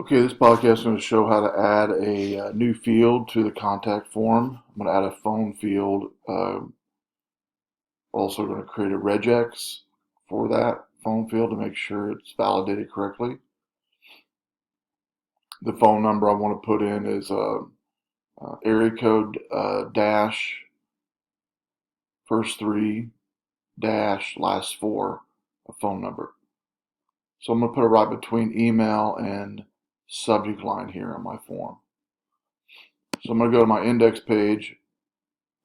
Okay, this podcast is going to show how to add a new field to the contact form. I'm going to add a phone field. Also going to create a regex for that phone field to make sure it's validated correctly. The phone number I want to put in is area code dash first three dash last four, a phone number. So I'm going to put it right between email and subject line here on my form. So I'm going to go to my index page.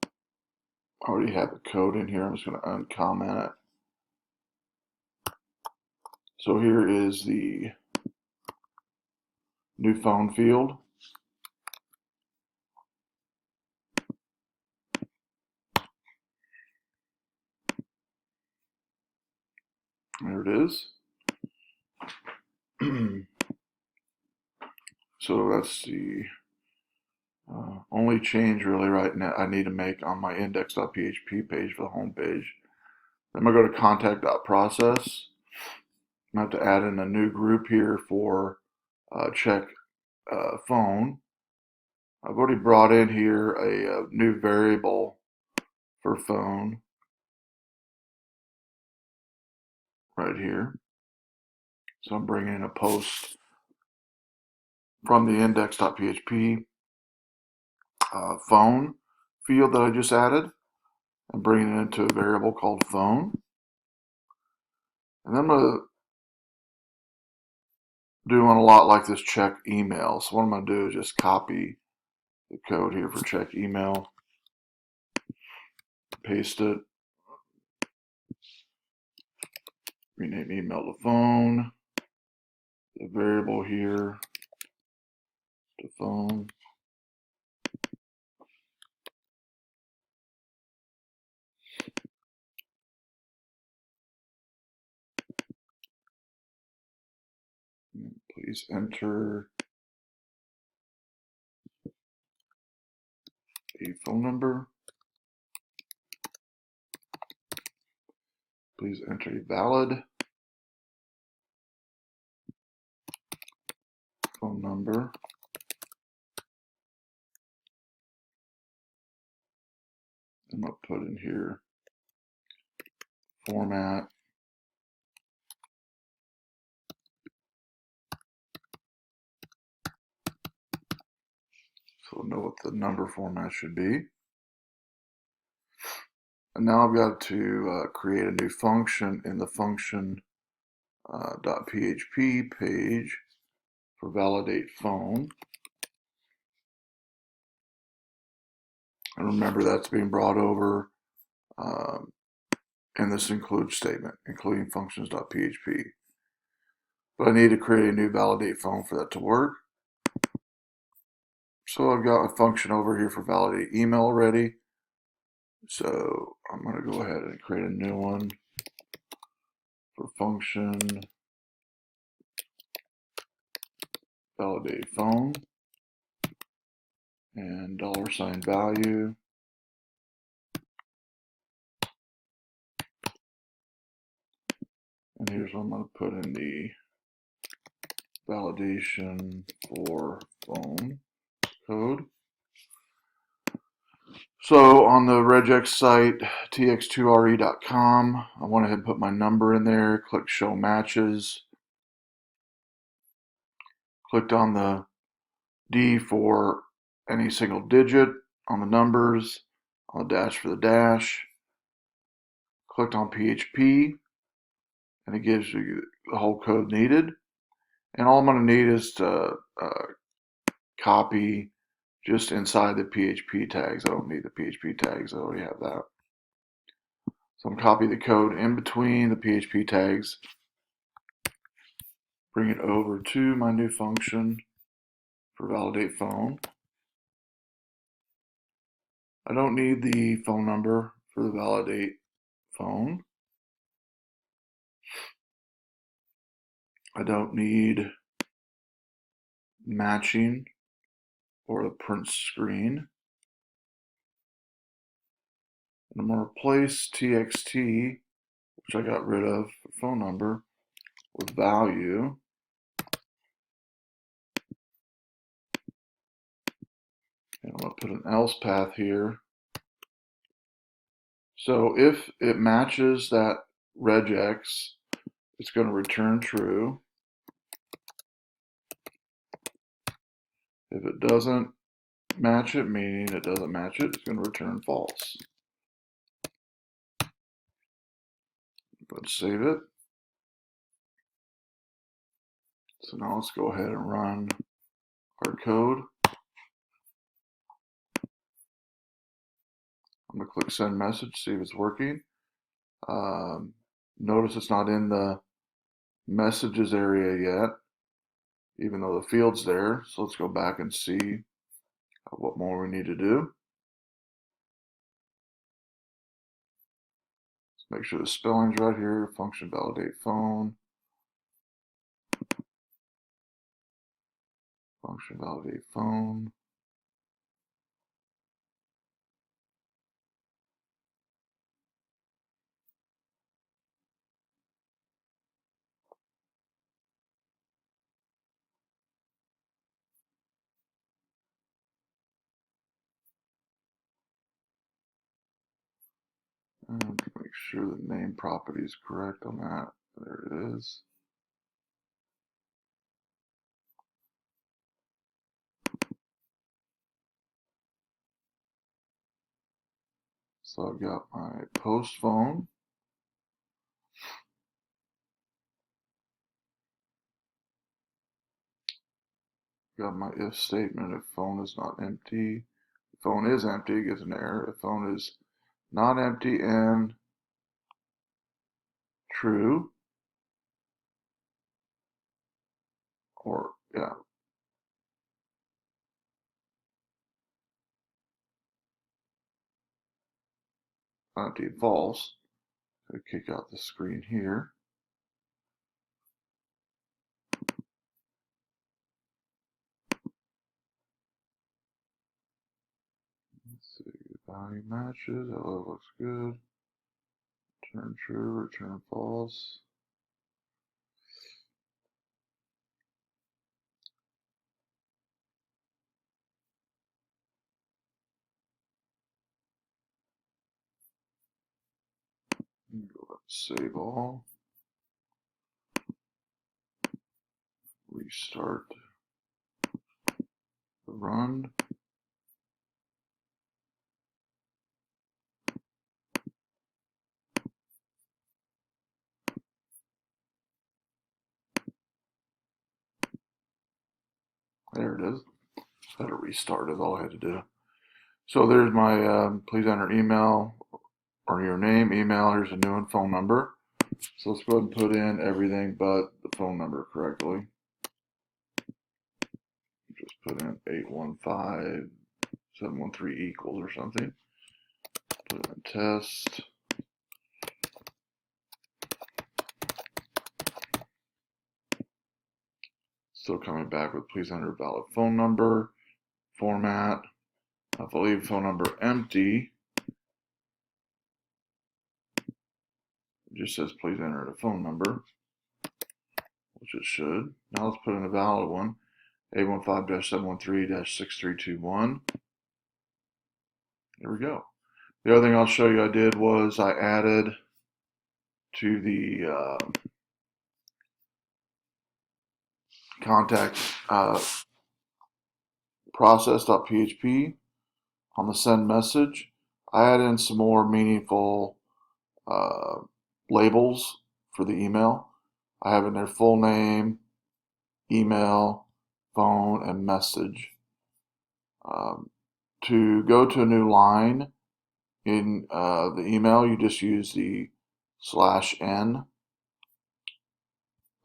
I already have the code in here. I'm just going to uncomment it. So here is the new phone field. There it is. So that's the only change really right now I need to make on my index.php page for the home page. Then I'm going to go to contact.process. I have to add in a new group here for check phone. I've already brought in here a new variable for phone right here. So I'm bringing in a post from the index.php phone field that I just added and bringing it into a variable called phone. And then I'm going to do one a lot like this check email. So what I'm going to do is just copy the code here for check email, paste it, rename email to phone, the variable here to phone. Please enter a phone number. Please enter a valid phone number. I'm going to put in here format. So we'll know what the number format should be. And now I've got to create a new function in the function .php page for validate phone. And remember that's being brought over in this include statement, including functions.php. But I need to create a new validate phone for that to work. So I've got a function over here for validate email already. So I'm going to go ahead and create a new one for function validate phone and $value. And here's what I'm going to put in the validation for phone code. So on the regex site, tx2re.com, I went ahead and put my number in there, click show matches, clicked on the D for any single digit on the numbers, on the dash for the dash, clicked on PHP, and it gives you the whole code needed. And all I'm going to need is to copy just inside the PHP tags. I don't need the PHP tags, I already have that. So I'm going to copy the code in between the PHP tags, bring it over to my new function for validate phone. I don't need the phone number for the validate phone. I don't need matching or the print screen. And I'm going to replace txt, which I got rid of for phone number, with value. And I'm going to put an else path here. So if it matches that regex, it's going to return true. If it doesn't match it, meaning it doesn't match it, it's going to return false. Let's save it. So now let's go ahead and run our code. I'm going to click send message, see if it's working. Notice it's not in the messages area yet, even though the field's there. So let's go back and see what more we need to do. Let's make sure the spelling's right here. Function validate phone. Function validate phone. And make sure the name property is correct on that. There it is. So I've got my post phone. Got my if statement. If phone is not empty, if phone is empty, it gives an error. If phone is not empty and true, or yeah, empty and false. So kick out the screen here. Let's see, value matches. Hello looks good. Return true, return false. Go save all. Restart the run. There it is. Had to restart is all I had to do. So there's my, please enter email or your name, email. Here's a new one, phone number. So let's go ahead and put in everything but the phone number correctly. Just put in 815 713 equals or something. Put in test. Still coming back with please enter valid phone number, format. If I leave phone number empty, it just says please enter the phone number, which it should. Now let's put in a valid one, 815-713-6321. There we go. The other thing I'll show you I did was I added to the contact process.php on the send message. I add in some more meaningful labels for the email. I have in there full name, email, phone, and message. To go to a new line in the email, you just use the /n,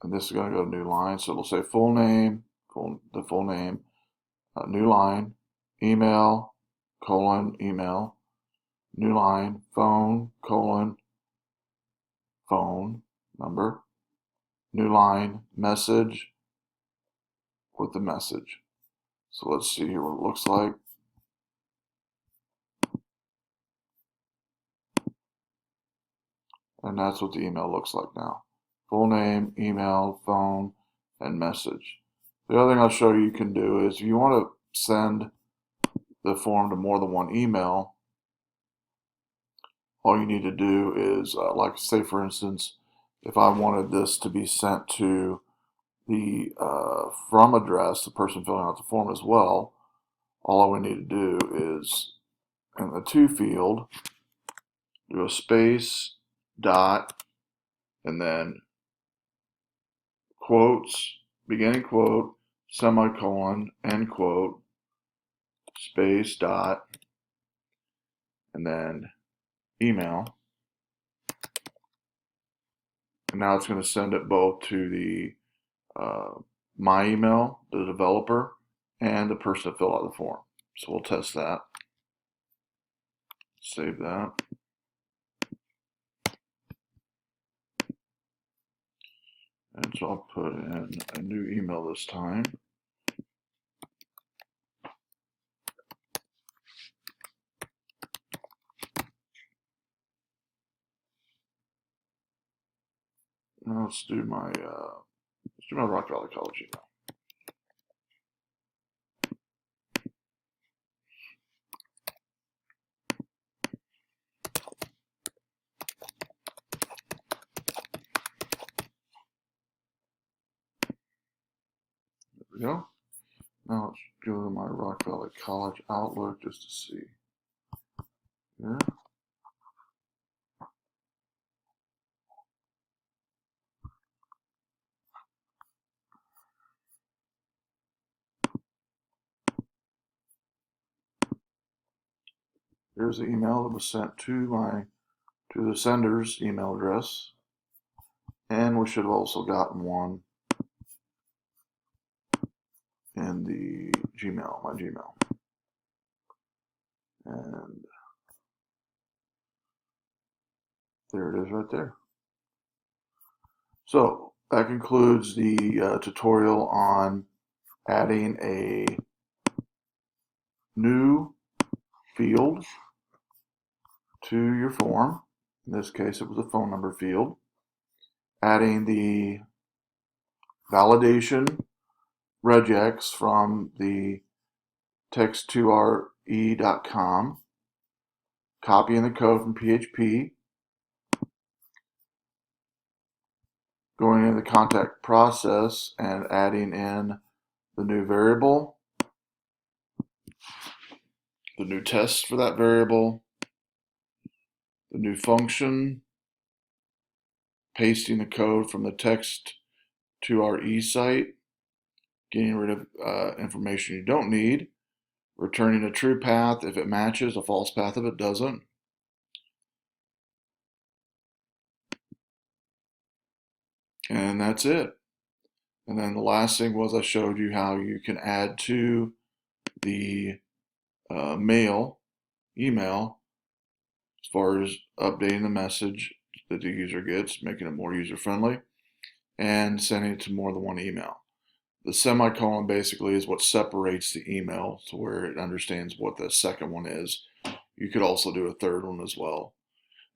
and this is going to go to new line. So it'll say full name, the full name, new line, email, colon, email, new line, phone, colon, phone number, new line, message with the message. So let's see here what it looks like. And that's what the email looks like now. Full name, email, phone, and message. The other thing I'll show you can do is if you want to send the form to more than one email, all you need to do is, like say for instance, if I wanted this to be sent to the from address, the person filling out the form as well, all I would need to do is in the to field, do a space, dot, and then quotes, beginning quote, semicolon, end quote, space, dot, and then email. And now it's going to send it both to the my email, the developer, and the person that filled out the form. So we'll test that. Save that. And so I'll put in a new email this time. Now let's do my Rock Valley College email. There we go. Now let's go to my Rock Valley College Outlook just to see here. Here's the email that was sent to the sender's email address, and we should have also gotten one in the Gmail, my Gmail. And there it is right there. So that concludes the tutorial on adding a new field to your form. In this case, it was a phone number field. Adding the validation regex from the text2re.com, copying the code from PHP, going into the contact process and adding in the new variable, the new test for that variable, the new function, pasting the code from the text2re site, getting rid of information you don't need, returning a true path if it matches, a false path if it doesn't. And that's it. And then the last thing was I showed you how you can add to the email, as far as updating the message that the user gets, making it more user-friendly, and sending it to more than one email. The semicolon basically is what separates the email to where it understands what the second one is. You could also do a third one as well.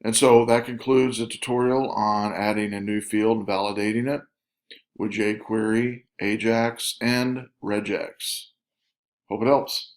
And so that concludes the tutorial on adding a new field and validating it with JQuery, Ajax, and Regex. Hope it helps.